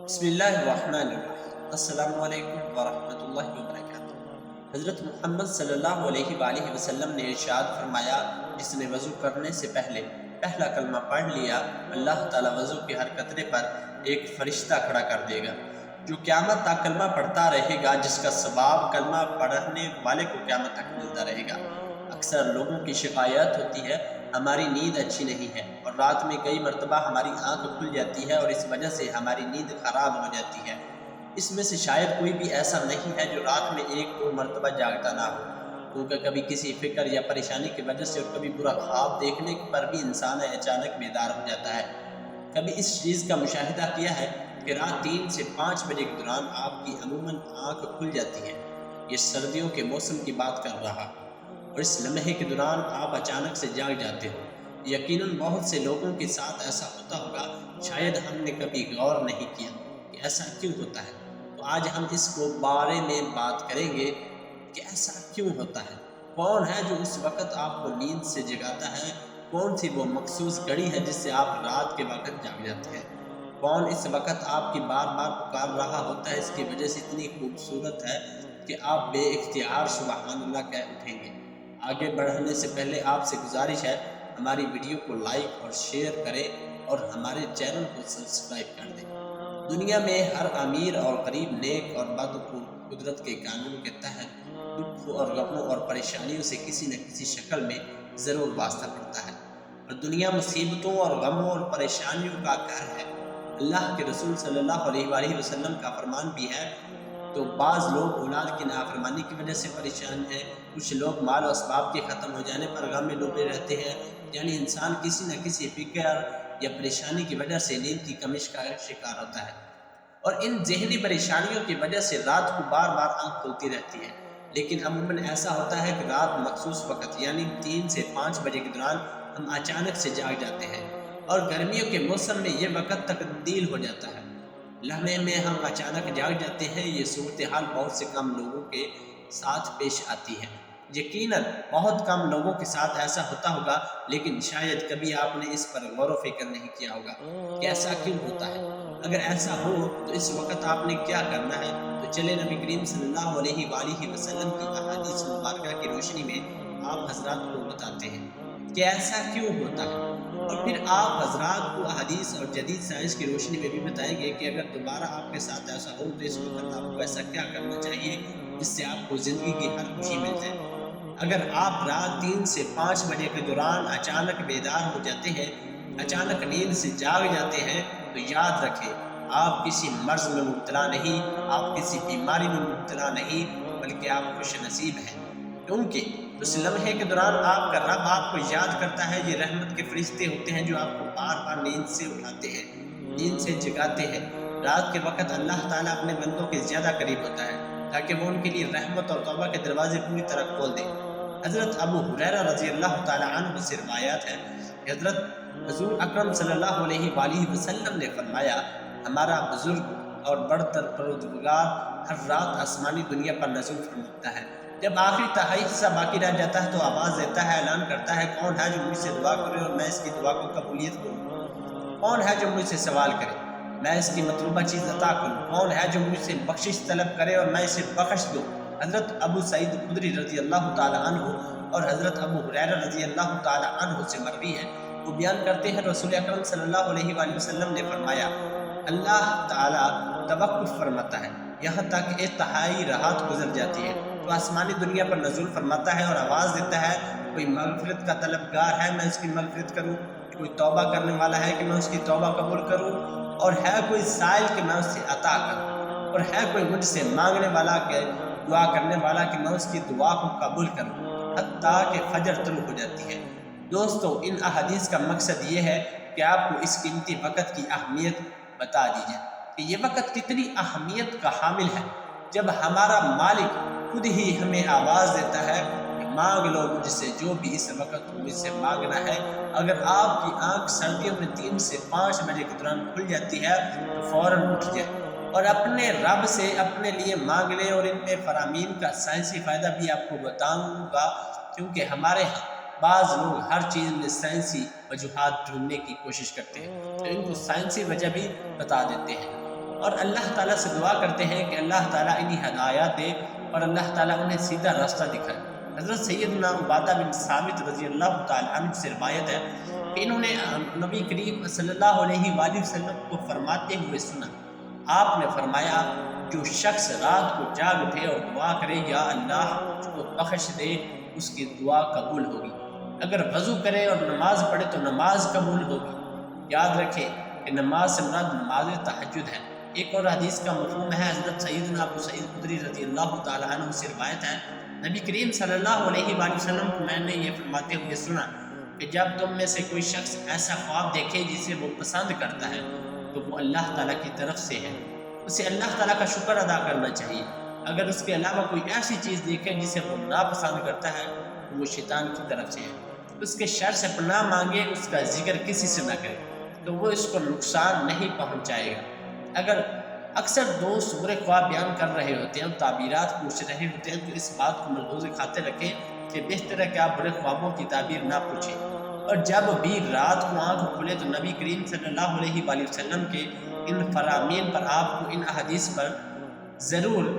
بسم اللہ الرحمن الرحیم۔ السلام علیکم ورحمۃ اللہ وبرکاتہ۔ حضرت محمد صلی اللہ علیہ وآلہ وسلم نے ارشاد فرمایا، جس نے وضو کرنے سے پہلے پہلا کلمہ پڑھ لیا، اللہ تعالیٰ وضو کے ہر قطرے پر ایک فرشتہ کھڑا کر دے گا جو قیامت تک کلمہ پڑھتا رہے گا، جس کا ثواب کلمہ پڑھنے والے کو قیامت تک ملتا رہے گا۔ اکثر لوگوں کی شکایت ہوتی ہے ہماری نیند اچھی نہیں ہے، اور رات میں کئی مرتبہ ہماری آنکھ کھل جاتی ہے اور اس وجہ سے ہماری نیند خراب ہو جاتی ہے۔ اس میں سے شاید کوئی بھی ایسا نہیں ہے جو رات میں ایک دو مرتبہ جاگتا نہ ہو، کیونکہ کبھی کسی فکر یا پریشانی کی وجہ سے اور کبھی برا خواب دیکھنے پر بھی انسان اچانک بیدار ہو جاتا ہے۔ کبھی اس چیز کا مشاہدہ کیا ہے کہ رات 3 سے 5 بجے کے دوران آپ کی عموماً آنکھ کھل جاتی ہے۔ یہ سردیوں کے موسم کی بات کر رہا، اور اس لمحے کے دوران آپ اچانک سے جاگ جاتے ہو۔ یقیناً بہت سے لوگوں کے ساتھ ایسا ہوتا ہوگا، شاید ہم نے کبھی غور نہیں کیا کہ ایسا کیوں ہوتا ہے۔ تو آج ہم اس کو بارے میں بات کریں گے کہ ایسا کیوں ہوتا ہے، کون ہے جو اس وقت آپ کو نیند سے جگاتا ہے، کون سی وہ مخصوص گھڑی ہے جس سے آپ رات کے وقت جاگ جاتے ہیں، کون اس وقت آپ کی بار بار پکار رہا ہوتا ہے، اس کی وجہ سے اتنی خوبصورت ہے کہ آپ بے اختیار سبحان اللہ کہہ اٹھیں گے۔ آگے بڑھنے سے پہلے آپ سے گزارش ہے ہماری ویڈیو کو لائک اور شیئر کریں اور ہمارے چینل کو سبسکرائب کر دیں۔ دنیا میں ہر امیر اور غریب، نیک اور بد کو قدرت کے قانون کے تحت دکھ اور غموں اور پریشانیوں سے کسی نہ کسی شکل میں ضرور واسطہ پڑتا ہے، اور دنیا مصیبتوں اور غموں اور پریشانیوں کا گھر ہے۔ اللہ کے رسول صلی اللہ علیہ وآلہ وسلم کا فرمان بھی ہے، تو بعض لوگ اولاد کی نافرمانی کی وجہ سے پریشان ہیں، کچھ لوگ مال و اسباب کے ختم ہو جانے پر غم میں ڈوبے رہتے ہیں۔ یعنی انسان کسی نہ کسی فکر یا پریشانی کی وجہ سے نیند کی کمی کا شکار ہوتا ہے، اور ان ذہنی پریشانیوں کی وجہ سے رات کو بار بار آنکھ کھلتی رہتی ہے۔ لیکن عموماً ایسا ہوتا ہے کہ رات مخصوص وقت یعنی 3 سے 5 بجے کے دوران ہم اچانک سے جاگ جاتے ہیں، اور گرمیوں کے موسم میں یہ وقت تبدیل ہو جاتا ہے۔ لمحے میں ہم اچانک جاگ جاتے ہیں۔ یہ صورتحال بہت سے کم لوگوں کے ساتھ پیش آتی ہے۔ یقیناً بہت کم لوگوں کے ساتھ ایسا ہوتا ہوگا، لیکن شاید کبھی آپ نے اس پر غور و فکر نہیں کیا ہوگا کہ ایسا کیوں ہوتا ہے۔ اگر ایسا ہو تو اس وقت آپ نے کیا کرنا ہے؟ تو چلے نبی کریم صلی اللہ علیہ وآلہ وسلم کی احادیث مبارکہ کی روشنی میں آپ حضرات کو بتاتے ہیں کہ ایسا کیوں ہوتا ہے، اور پھر آپ حضرات کو احادیث اور جدید سائنس کی روشنی میں بھی بتائیں گے کہ اگر دوبارہ آپ کے ساتھ ایسا ہو تو اس وقت آپ کو ایسا کیا کرنا چاہیے جس سے آپ کو زندگی کی ہر خوشی مل جائے۔ اگر آپ رات 3 سے 5 بجے کے دوران اچانک بیدار ہو جاتے ہیں، اچانک نیند سے جاگ جاتے ہیں، تو یاد رکھیں آپ کسی مرض میں مبتلا نہیں، آپ کسی بیماری میں مبتلا نہیں، بلکہ آپ خوش نصیب ہیں، کیونکہ اس لمحے کے دوران آپ کا رب آپ کو یاد کرتا ہے۔ یہ رحمت کے فرشتے ہوتے ہیں جو آپ کو بار بار نیند سے اٹھاتے ہیں، نیند سے جگاتے ہیں۔ رات کے وقت اللہ تعالیٰ اپنے بندوں کے زیادہ قریب ہوتا ہے تاکہ وہ ان کے لیے رحمت اور توبہ کے دروازے پوری طرح کھول دے۔ حضرت ابو ہریرہ رضی اللہ تعالیٰ عنہ سے روایات ہے کہ حضرت حضور اکرم صلی اللہ علیہ وآلہ وسلم نے فرمایا، ہمارا بزرگ اور برتر پروردگار ہر رات آسمانی دنیا پر نزول فرماتا ہے۔ جب آخری تہائی حصہ باقی رہ جاتا ہے تو آواز دیتا ہے، اعلان کرتا ہے، کون ہے جو مجھ سے دعا کرے اور میں اس کی دعا کو قبولیت کروں؟ کون ہے جو مجھ سے سوال کرے، میں اس کی مطلوبہ چیز عطا کروں؟ کون ہے جو مجھ سے بخشش طلب کرے اور میں اسے بخش دوں؟ حضرت ابو سعید خدری رضی اللہ تعالیٰ عنہ اور حضرت ابو ہریرہ رضی اللہ تعالیٰ عنہ سے مروی ہے، وہ بیان کرتے ہیں رسول اکرم صلی اللہ علیہ وآلہ وسلم نے فرمایا، اللہ تعالیٰ توقف فرماتا ہے یہاں تک ایک تہائی رات گزر جاتی ہے، تو آسمانی دنیا پر نزول فرماتا ہے اور آواز دیتا ہے، کوئی مغفرت کا طلبگار ہے میں اس کی مغفرت کروں، کوئی توبہ کرنے والا ہے کہ میں اس کی توبہ قبول کروں، اور ہے کوئی سائل کہ میں اس سے عطا کروں، اور ہے کوئی مجھ سے مانگنے والا کہ دعا کرنے والا کہ میں اس کی دعا کو قبول کروں، حتیٰ کہ فجر طلوع ہو جاتی ہے۔ دوستو، ان احادیث کا مقصد یہ ہے کہ آپ کو اس قیمتی وقت کی اہمیت بتا دی جائے کہ یہ وقت کتنی اہمیت کا حامل ہے۔ جب ہمارا مالک خود ہی ہمیں آواز دیتا ہے کہ مانگ لو مجھ سے جو بھی اس وقت مجھ سے مانگنا ہے، اگر آپ کی آنکھ سردیوں میں 3 سے 5 بجے کے دوران کھل جاتی ہے تو فوراً اٹھ جائے اور اپنے رب سے اپنے لیے مانگ لیں، اور ان میں فرامین کا سائنسی فائدہ بھی آپ کو بتاؤں گا، کیونکہ ہمارے ہاں بعض لوگ ہر چیز میں سائنسی وجوہات ڈھونڈنے کی کوشش کرتے ہیں، تو ان کو سائنسی وجہ بھی بتا دیتے ہیں۔ اور اللہ تعالیٰ سے دعا کرتے ہیں کہ اللہ تعالیٰ انہیں ہدایات دے اور اللہ تعالیٰ انہیں سیدھا راستہ دکھائے۔ حضرت سیدنا عبادہ بن ثابت رضی اللہ تعالیٰ عنہ سے روایت ہے کہ انہوں نے نبی کریم صلی اللہ علیہ وآلہ وسلم کو فرماتے ہوئے سنا، آپ نے فرمایا جو شخص رات کو جاگ اٹھے اور دعا کرے یا اللہ مجھ کو بخش دے، اس کی دعا قبول ہوگی۔ اگر وضو کرے اور نماز پڑھے تو نماز قبول ہوگی۔ یاد رکھیں کہ نماز سے مراد نماز تہجد ہے۔ ایک اور حدیث کا مفہوم ہے، حضرت سیدنا ابو سعید خدری رضی اللہ تعالیٰ عنہ سے روایت ہے، نبی کریم صلی اللہ علیہ وآلہ وسلم کو میں نے یہ فرماتے ہوئے سنا کہ جب تم میں سے کوئی شخص ایسا خواب دیکھے جسے وہ پسند کرتا ہے تو وہ اللہ تعالیٰ کی طرف سے ہے، اسے اللہ تعالیٰ کا شکر ادا کرنا چاہیے۔ اگر اس کے علاوہ کوئی ایسی چیز دیکھے جسے وہ ناپسند کرتا ہے تو وہ شیطان کی طرف سے ہے، اس کے شر سے پناہ مانگے، اس کا ذکر کسی سے نہ کرے تو وہ اس کو نقصان نہیں پہنچائے گا۔ اگر اکثر دوست برے خواب بیان کر رہے ہوتے ہیں اور تعبیرات پوچھ رہے ہوتے ہیں تو اس بات کو ملحوظ خاطر رکھیں کہ بہتر ہے کہ آپ برے خوابوں کی تعبیر نہ پوچھیں، اور جب بھی رات کو آنکھ کھلے تو نبی کریم صلی اللہ علیہ وآلہ وسلم کے ان فرامین پر آپ کو ان احادیث پر ضرور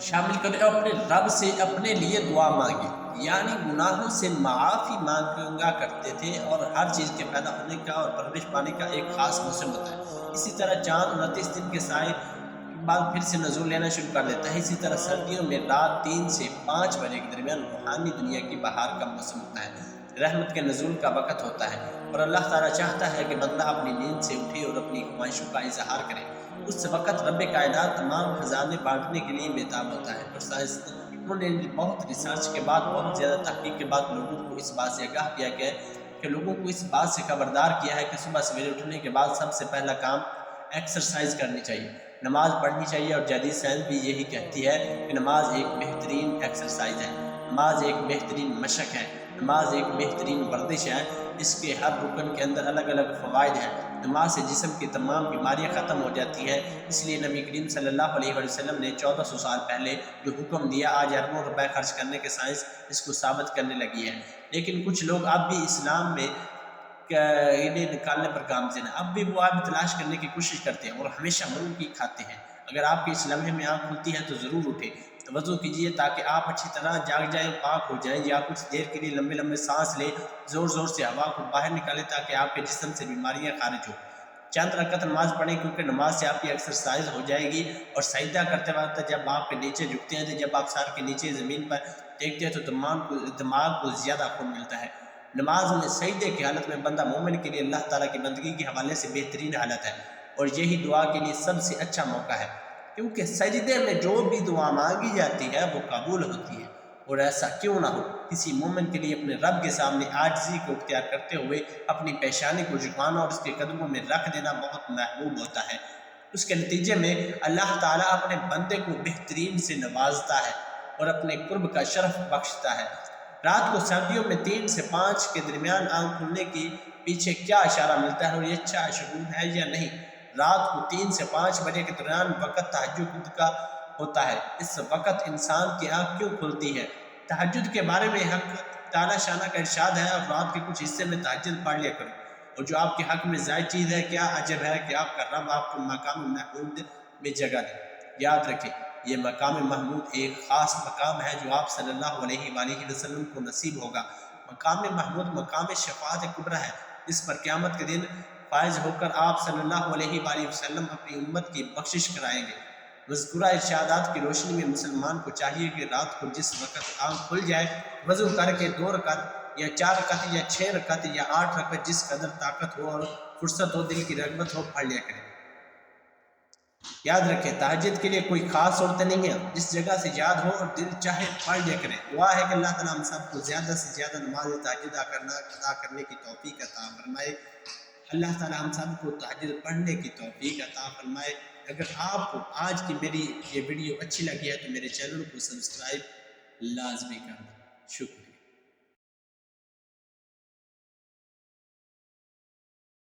شامل کریں اور اپنے رب سے اپنے لیے دعا مانگیں، یعنی گناہوں سے معافی مانگا کرتے تھے، اور ہر چیز کے پیدا ہونے کا اور پرورش پانے کا ایک خاص موسم ہوتا ہے۔ اسی طرح چاند 29 دن کے سائے بعد پھر سے نزول لینا شروع کر دیتا ہے۔ اسی طرح سردیوں میں رات 3 سے 5 بجے کے درمیان روحانی دنیا کی بہار کا موسم ہوتا ہے، رحمت کے نزول کا وقت ہوتا ہے، اور اللہ تعالیٰ چاہتا ہے کہ بندہ اپنی نیند سے اٹھے اور اپنی خواہشوں کا اظہار کرے۔ اس وقت رب کائنات تمام خزانے بانٹنے کے لیے بےتاب ہوتا ہے، اور سائنسدانوں نے بہت ریسرچ کے بعد، بہت زیادہ تحقیق کے بعد لوگوں کو اس بات سے آگاہ کیا گیا ہے کہ لوگوں کو اس بات سے خبردار کیا ہے کہ صبح سویرے اٹھنے کے بعد سب سے پہلا کام ایکسرسائز کرنی چاہیے، نماز پڑھنی چاہیے، اور جدید سائنس بھی یہی کہتی ہے کہ نماز ایک بہترین ایکسرسائز ہے، نماز ایک بہترین مشق ہے، نماز ایک بہترین ورزش ہے۔ اس کے ہر رکن کے اندر الگ الگ فوائد ہیں۔ نماز سے جسم کی تمام بیماریاں ختم ہو جاتی ہیں، اس لیے نبی کریم صلی اللہ علیہ وسلم نے 1400 سال پہلے جو حکم دیا، آج اربوں روپے خرچ کرنے کے سائنس اس کو ثابت کرنے لگی ہے، لیکن کچھ لوگ اب بھی اسلام میں انہیں نکالنے پر گامزن ہیں، اب بھی وہ آپ تلاش کرنے کی کوشش کرتے ہیں اور ہمیشہ منہ کی کھاتے ہیں۔ اگر آپ کی اس لمحے میں آنکھ کھلتی ہے تو ضرور اٹھیں، وضو کیجیے تاکہ آپ اچھی طرح جاگ جائیں، پاک ہو جائیں، یا کچھ دیر کے لیے لمبے لمبے سانس لیں، زور زور سے ہوا کو باہر نکالیں تاکہ آپ کے جسم سے بیماریاں خارج ہوں۔ چند رکعت نماز پڑھیں کیونکہ نماز سے آپ کی ایکسرسائز ہو جائے گی، اور سجدہ کرتے وقت جب آپ کے نیچے جھکتے ہیں، جب آپ سر کے نیچے زمین پر ٹیکتے ہیں تو دماغ کو زیادہ خون ملتا ہے۔ نماز میں سجدے کی حالت میں بندہ مومن کے لیے اللہ تعالیٰ کی بندگی کے حوالے سے بہترین حالت ہے، اور یہی دعا کے لیے سب سے اچھا موقع ہے، کیونکہ سجدے میں جو بھی دعا مانگی جاتی ہے وہ قبول ہوتی ہے۔ اور ایسا کیوں نہ ہو، کسی مومن کے لیے اپنے رب کے سامنے عاجزی کو اختیار کرتے ہوئے اپنی پیشانی کو جھکانا اور اس کے قدموں میں رکھ دینا بہت محبوب ہوتا ہے۔ اس کے نتیجے میں اللہ تعالیٰ اپنے بندے کو بہترین سے نوازتا ہے اور اپنے قرب کا شرف بخشتا ہے۔ رات کو سردیوں میں 3 سے 5 کے درمیان آنکھ کھلنے کے پیچھے کیا اشارہ ملتا ہے اور یہ اچھا شگون ہے یا نہیں؟ رات کو 3 سے 5 بجے کے درمیان وقت تہجد کا ہوتا ہے۔ اس وقت انسان کی آنکھ کیوں کھلتی ہے؟ تہجد کے بارے میں حق تعالیٰ شانہ کا ارشاد ہے، اور رات کے کچھ حصے میں تہجد پڑھ لیا کرو، اور جو آپ کے حق میں زائد چیز ہے، کیا عجب ہے کہ آپ کا رب آپ کو مقام محمود میں جگہ دے۔ یاد رکھیں، یہ مقام محمود ایک خاص مقام ہے جو آپ صلی اللہ علیہ وآلہ وسلم کو نصیب ہوگا۔ مقام محمود مقام شفاعت کبریٰ ہے، اس پر قیامت کے دن فائز ہو کر آپ صلی اللہ علیہ وآلہ وسلم اپنی امت کی بخشش کرائیں گے۔ مذکورہ ارشادات کی روشنی میں مسلمان کو چاہیے کہ رات کو جس وقت آنکھ کھل جائے، وضو کر کے 2 رکعت یا 4 رکعت یا 6 رکعت یا 8 رکعت، جس قدر طاقت ہو اور فرصت ہو، دل کی رغبت ہو، پڑھ لیا کریں۔ یاد رکھیں، تہجد کے لیے کوئی خاص صورتیں نہیں ہیں، جس جگہ سے یاد ہو اور دل چاہے پڑھ لیا کریں۔ دعا ہے کہ اللہ تعالیٰ ہم سب کو زیادہ سے زیادہ نماز تہجد ادا کرنے کی توفیق عطا فرمائے۔ اللہ تعالیٰ ہم سب کو تہجد پڑھنے کی توفیق عطا فرمائے۔ اگر آپ کو آج کی میری یہ ویڈیو اچھی لگی ہے تو میرے چینل کو سبسکرائب لازمی کرنا۔ شکریہ۔